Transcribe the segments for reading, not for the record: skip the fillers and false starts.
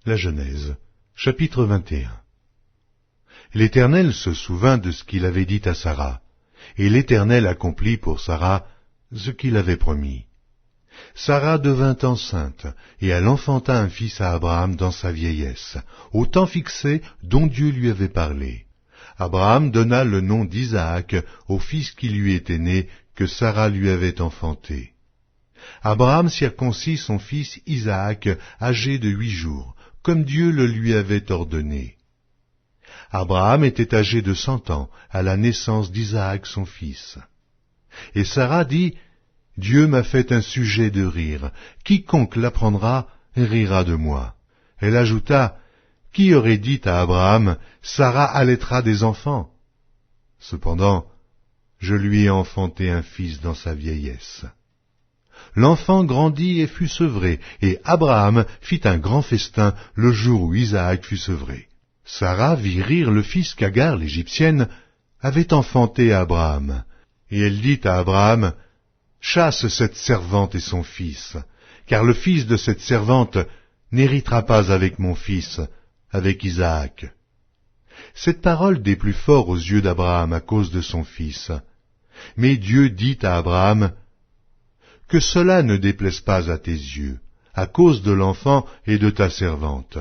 La Genèse, chapitre 21. L'Éternel se souvint de ce qu'il avait dit à Sara, et l'Éternel accomplit pour Sara ce qu'il avait promis. Sara devint enceinte, et elle enfanta un fils à Abraham dans sa vieillesse, au temps fixé dont Dieu lui avait parlé. Abraham donna le nom d'Isaac au fils qui lui était né, que Sara lui avait enfanté. Abraham circoncit son fils Isaac, âgé de 8 jours, comme Dieu le lui avait ordonné. Abraham était âgé de 100 ans à la naissance d'Isaac son fils. Et Sara dit, « Dieu m'a fait un sujet de rire, quiconque l'apprendra rira de moi. » Elle ajouta, « Qui aurait dit à Abraham, Sara allaitera des enfants? Cependant, je lui ai enfanté un fils dans sa vieillesse. » L'enfant grandit et fut sevré, et Abraham fit un grand festin le jour où Isaac fut sevré. Sara vit rire le fils qu'Agar, l'Égyptienne, avait enfanté à Abraham, et elle dit à Abraham, « Chasse cette servante et son fils, car le fils de cette servante n'héritera pas avec mon fils, avec Isaac. » Cette parole déplut fort aux yeux d'Abraham à cause de son fils. Mais Dieu dit à Abraham, « Que cela ne déplaise pas à tes yeux, à cause de l'enfant et de ta servante.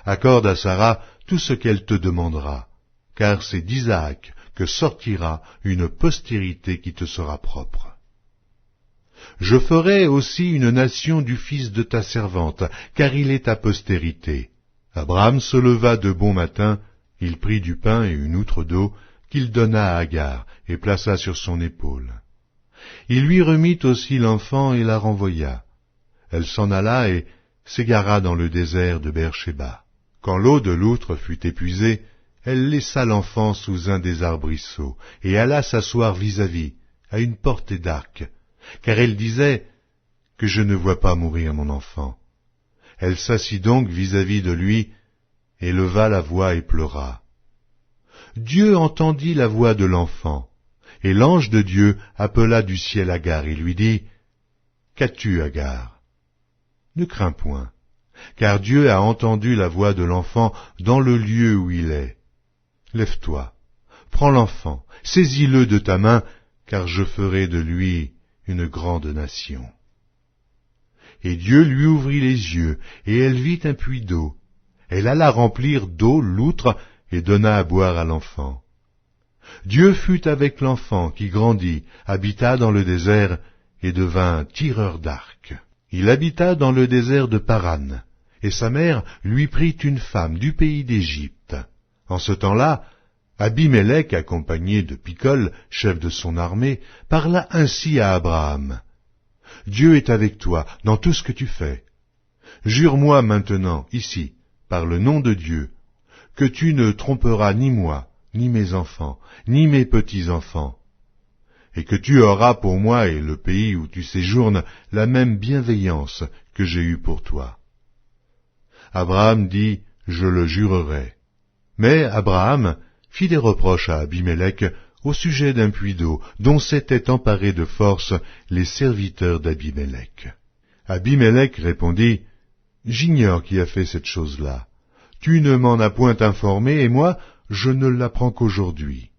Accorde à Sara tout ce qu'elle te demandera, car c'est d'Isaac que sortira une postérité qui te sera propre. Je ferai aussi une nation du fils de ta servante, car il est ta postérité. » Abraham se leva de bon matin, il prit du pain et une outre d'eau, qu'il donna à Agar, et plaça sur son épaule. Il lui remit aussi l'enfant et la renvoya. Elle s'en alla et s'égara dans le désert de Beer-Shéba. Quand l'eau de l'outre fut épuisée, elle laissa l'enfant sous un des arbrisseaux, et alla s'asseoir vis-à-vis, à une portée d'arc, car elle disait, « Que je ne vois pas mourir mon enfant. » Elle s'assit donc vis-à-vis de lui, et leva la voix et pleura. Dieu entendit la voix de l'enfant, et l'ange de Dieu appela du ciel Agar et lui dit, « Qu'as-tu, Agar? Ne crains point, car Dieu a entendu la voix de l'enfant dans le lieu où il est. Lève-toi, prends l'enfant, saisis-le de ta main, car je ferai de lui une grande nation. » Et Dieu lui ouvrit les yeux, et elle vit un puits d'eau. Elle alla remplir d'eau l'outre et donna à boire à l'enfant. Dieu fut avec l'enfant qui grandit, habita dans le désert et devint tireur d'arc. Il habita dans le désert de Paran, et sa mère lui prit une femme du pays d'Égypte. En ce temps-là, Abimélec, accompagné de Picol, chef de son armée, parla ainsi à Abraham. « Dieu est avec toi dans tout ce que tu fais. Jure-moi maintenant, ici, par le nom de Dieu, que tu ne tromperas ni moi, ni mes enfants, ni mes petits-enfants, et que tu auras pour moi et le pays où tu séjournes la même bienveillance que j'ai eue pour toi. » Abraham dit, « Je le jurerai. » Mais Abraham fit des reproches à Abimélec au sujet d'un puits d'eau dont s'étaient emparés de force les serviteurs d'Abimélec. Abimélec répondit, « J'ignore qui a fait cette chose-là. Tu ne m'en as point informé, et moi, je ne l'apprends qu'aujourd'hui. »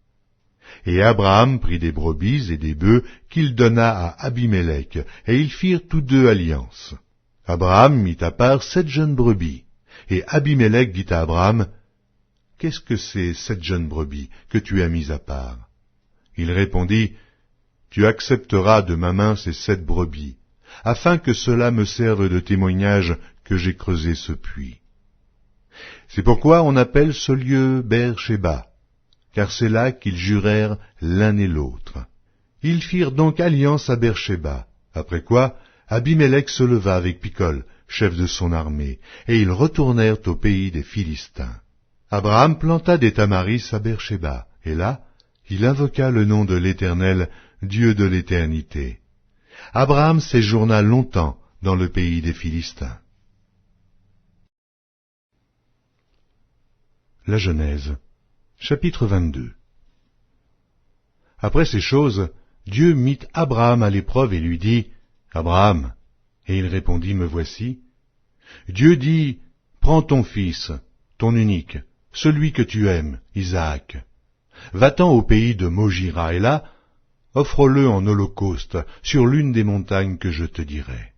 Et Abraham prit des brebis et des bœufs qu'il donna à Abimélec, et ils firent tous deux alliance. Abraham mit à part 7 jeunes brebis, et Abimélec dit à Abraham, « Qu'est-ce que c'est 7 jeunes brebis que tu as mis à part? » Il répondit, « Tu accepteras de ma main ces 7 brebis, afin que cela me serve de témoignage que j'ai creusé ce puits. » C'est pourquoi on appelle ce lieu Beer-Shéba, car c'est là qu'ils jurèrent l'un et l'autre. Ils firent donc alliance à Beer-Shéba, après quoi Abimélec se leva avec Picol, chef de son armée, et ils retournèrent au pays des Philistins. Abraham planta des tamaris à Beer-Shéba, et là, il invoqua le nom de l'Éternel, Dieu de l'éternité. Abraham séjourna longtemps dans le pays des Philistins. La Genèse, chapitre 22. Après ces choses, Dieu mit Abraham à l'épreuve et lui dit, « Abraham » Et il répondit, « Me voici. » Dieu dit, « prends ton fils, ton unique, celui que tu aimes, Isaac. Va-t'en au pays de Mojira, et là, offre-le en holocauste sur l'une des montagnes que je te dirai.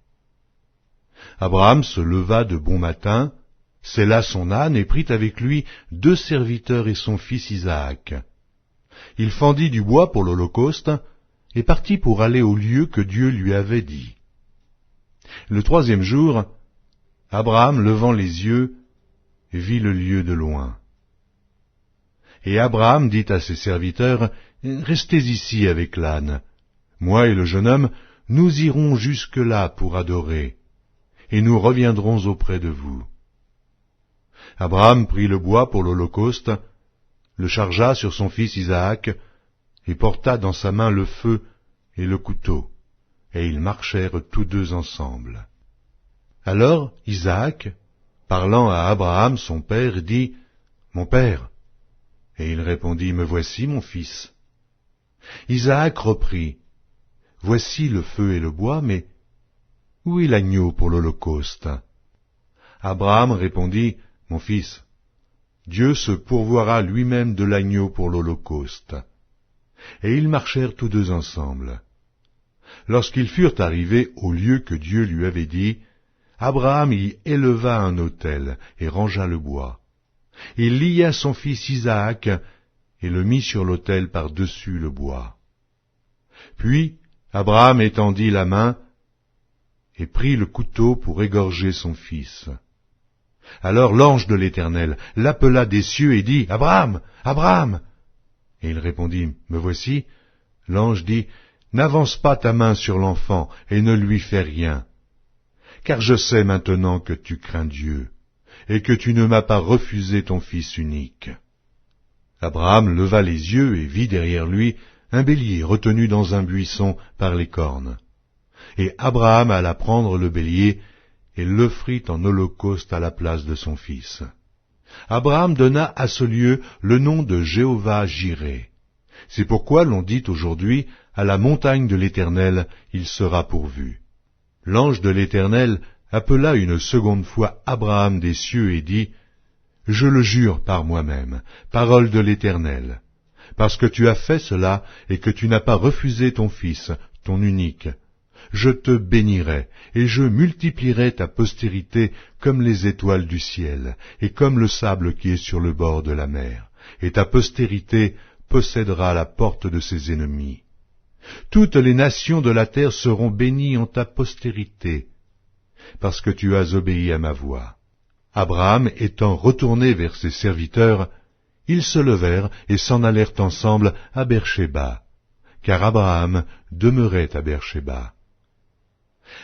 Abraham se leva de bon matin, sella son âne et prit avec lui 2 serviteurs et son fils Isaac. Il fendit du bois pour l'holocauste et partit pour aller au lieu que Dieu lui avait dit. Le 3e jour, Abraham, levant les yeux, vit le lieu de loin. Et Abraham dit à ses serviteurs, « Restez ici avec l'âne. Moi et le jeune homme, nous irons jusque-là pour adorer, et nous reviendrons auprès de vous. » Abraham prit le bois pour l'holocauste, le chargea sur son fils Isaac, et porta dans sa main le feu et le couteau, et ils marchèrent tous 2 ensemble. Alors Isaac, parlant à Abraham son père, dit, « Mon père !» Et il répondit, « Me voici, mon fils. » Isaac reprit, « Voici le feu et le bois, mais où est l'agneau pour l'holocauste ?» Abraham répondit, « Mon fils, Dieu se pourvoira lui-même de l'agneau pour l'holocauste. » Et ils marchèrent tous 2 ensemble. Lorsqu'ils furent arrivés au lieu que Dieu lui avait dit, Abraham y éleva un autel et rangea le bois. Il lia son fils Isaac et le mit sur l'autel par-dessus le bois. Puis Abraham étendit la main et prit le couteau pour égorger son fils. Alors l'ange de l'Éternel l'appela des cieux et dit, « Abraham, Abraham !» Et il répondit, « Me voici. » L'ange dit, « N'avance pas ta main sur l'enfant et ne lui fais rien, car je sais maintenant que tu crains Dieu, et que tu ne m'as pas refusé ton fils unique. » Abraham leva les yeux et vit derrière lui un bélier retenu dans un buisson par les cornes. Et Abraham alla prendre le bélier et l'offrit en holocauste à la place de son fils. Abraham donna à ce lieu le nom de Jéhovah-Jireh. C'est pourquoi l'on dit aujourd'hui, à la montagne de l'Éternel, il sera pourvu. L'ange de l'Éternel appela une seconde fois Abraham des cieux et dit, « Je le jure par moi-même, parole de l'Éternel, parce que tu as fait cela et que tu n'as pas refusé ton fils, ton unique. Je te bénirai, et je multiplierai ta postérité comme les étoiles du ciel, et comme le sable qui est sur le bord de la mer, et ta postérité possédera la porte de ses ennemis. Toutes les nations de la terre seront bénies en ta postérité, parce que tu as obéi à ma voix. » Abraham étant retourné vers ses serviteurs, ils se levèrent et s'en allèrent ensemble à Beer-shéba, car Abraham demeurait à Beer-shéba.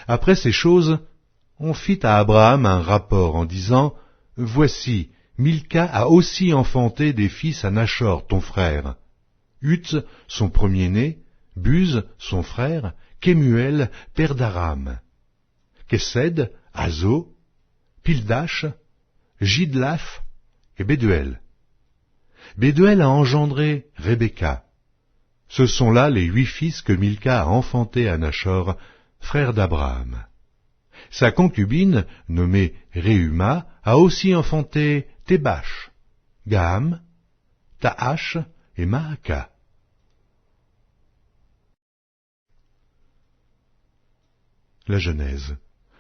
Après ces choses, on fit à Abraham un rapport en disant, « Voici, Milca a aussi enfanté des fils à Nachor, ton frère. Uts, son premier-né, Buz, son frère, Kemuel, père d'Aram, Kesed, Azo, Pildash, Jidlaph et Béduel. Béduel a engendré Rebecca. Ce sont là les 8 fils que Milca a enfantés à Nachor, frère d'Abraham. Sa concubine, nommée Réhuma, a aussi enfanté Tébash, Gaham, Tahash et Maaka. La Genèse,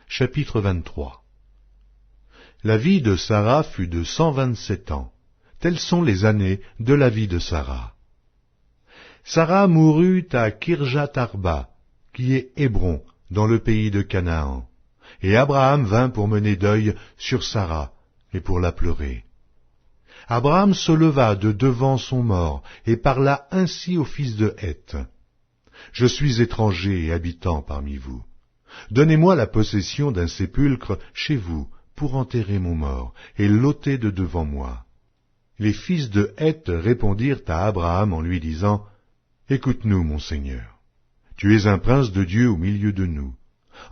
chapitre 23. La vie de Sarah fut de 127 ans. Telles sont les années de la vie de Sarah. Sarah mourut à Kirjath-Arba, qui est Hébron, dans le pays de Canaan. Et Abraham vint pour mener deuil sur Sarah, et pour la pleurer. Abraham se leva de devant son mort, et parla ainsi au fils de Heth. « Je suis étranger et habitant parmi vous. Donnez-moi la possession d'un sépulcre chez vous, pour enterrer mon mort, et l'ôter de devant moi. » Les fils de Heth répondirent à Abraham en lui disant, « Écoute-nous, mon Seigneur. Tu es un prince de Dieu au milieu de nous.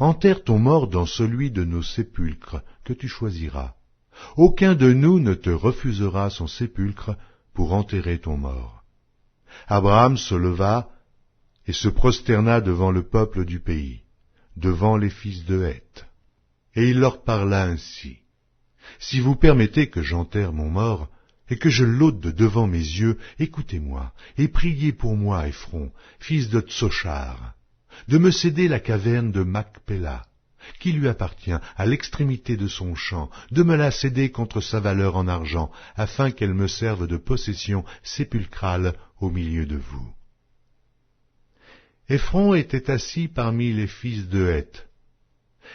Enterre ton mort dans celui de nos sépulcres que tu choisiras. Aucun de nous ne te refusera son sépulcre pour enterrer ton mort. » Abraham se leva et se prosterna devant le peuple du pays, devant les fils de Heth. Et il leur parla ainsi. Si vous permettez que j'enterre mon mort, et que je l'ôte de devant mes yeux, écoutez-moi, et priez pour moi, Éphron, fils de Tsochar, de me céder la caverne de Macpéla, qui lui appartient à l'extrémité de son champ, de me la céder contre sa valeur en argent, afin qu'elle me serve de possession sépulcrale au milieu de vous. Éphron était assis parmi les fils de Heth.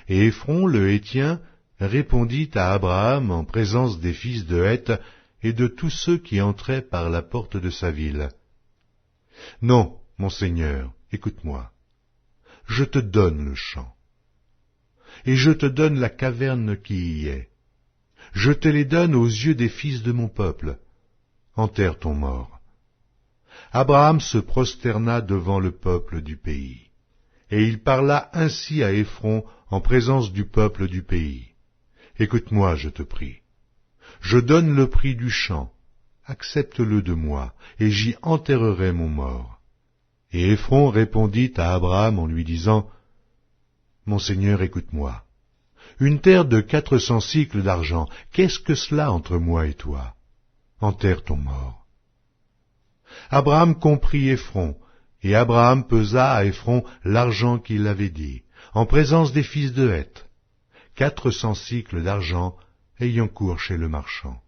Et Éphron le Héthien répondit à Abraham en présence des fils de Heth et de tous ceux qui entraient par la porte de sa ville. « Non, mon Seigneur, écoute-moi. Je te donne le champ, et je te donne la caverne qui y est. Je te les donne aux yeux des fils de mon peuple. Enterre ton mort. » Abraham se prosterna devant le peuple du pays, et il parla ainsi à Éphron en présence du peuple du pays. « Écoute-moi, je te prie. Je donne le prix du champ, accepte-le de moi, et j'y enterrerai mon mort. » Et Éphron répondit à Abraham en lui disant, « Mon Seigneur, écoute-moi. Une terre de 400 cycles d'argent, qu'est-ce que cela entre moi et toi? Enterre ton mort. » Abraham comprit Éphron, et Abraham pesa à Éphron l'argent qu'il avait dit, en présence des fils de Heth, 400 cycles d'argent ayant cours chez le marchand.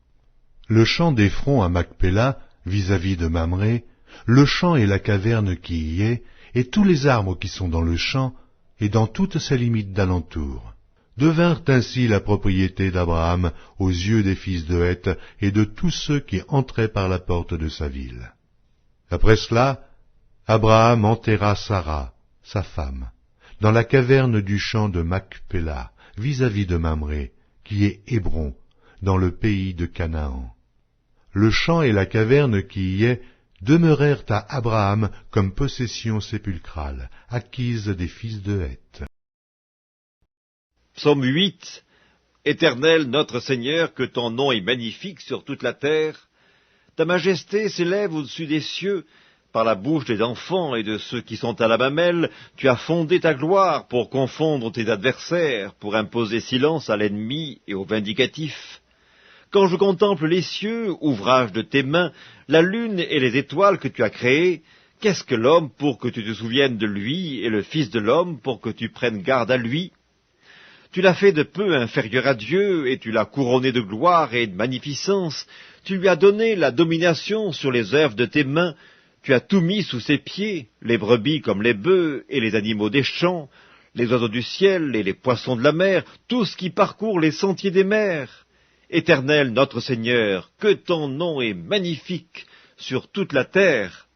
Le champ d'Éphron à Macpéla, vis-à-vis de Mamré, le champ et la caverne qui y est, et tous les arbres qui sont dans le champ, et dans toutes ses limites d'alentour, devinrent ainsi la propriété d'Abraham aux yeux des fils de Heth et de tous ceux qui entraient par la porte de sa ville. Après cela, Abraham enterra Sarah, sa femme, dans la caverne du champ de Macpéla, vis-à-vis de Mamré, qui est Hébron, dans le pays de Canaan. Le champ et la caverne qui y est demeurèrent à Abraham comme possession sépulcrale, acquise des fils de Heth. Psaume 8. Éternel notre Seigneur, que ton nom est magnifique sur toute la terre. Ta majesté s'élève au-dessus des cieux. Par la bouche des enfants et de ceux qui sont à la mamelle, tu as fondé ta gloire pour confondre tes adversaires, pour imposer silence à l'ennemi et au vindicatif. Quand je contemple les cieux, ouvrage de tes mains, la lune et les étoiles que tu as créées, qu'est-ce que l'homme pour que tu te souviennes de lui, et le Fils de l'homme pour que tu prennes garde à lui? Tu l'as fait de peu inférieur à Dieu, et tu l'as couronné de gloire et de magnificence. Tu lui as donné la domination sur les œuvres de tes mains. Tu as tout mis sous ses pieds, les brebis comme les bœufs et les animaux des champs, les oiseaux du ciel et les poissons de la mer, tout ce qui parcourt les sentiers des mers. Éternel notre Seigneur, que ton nom est magnifique sur toute la terre.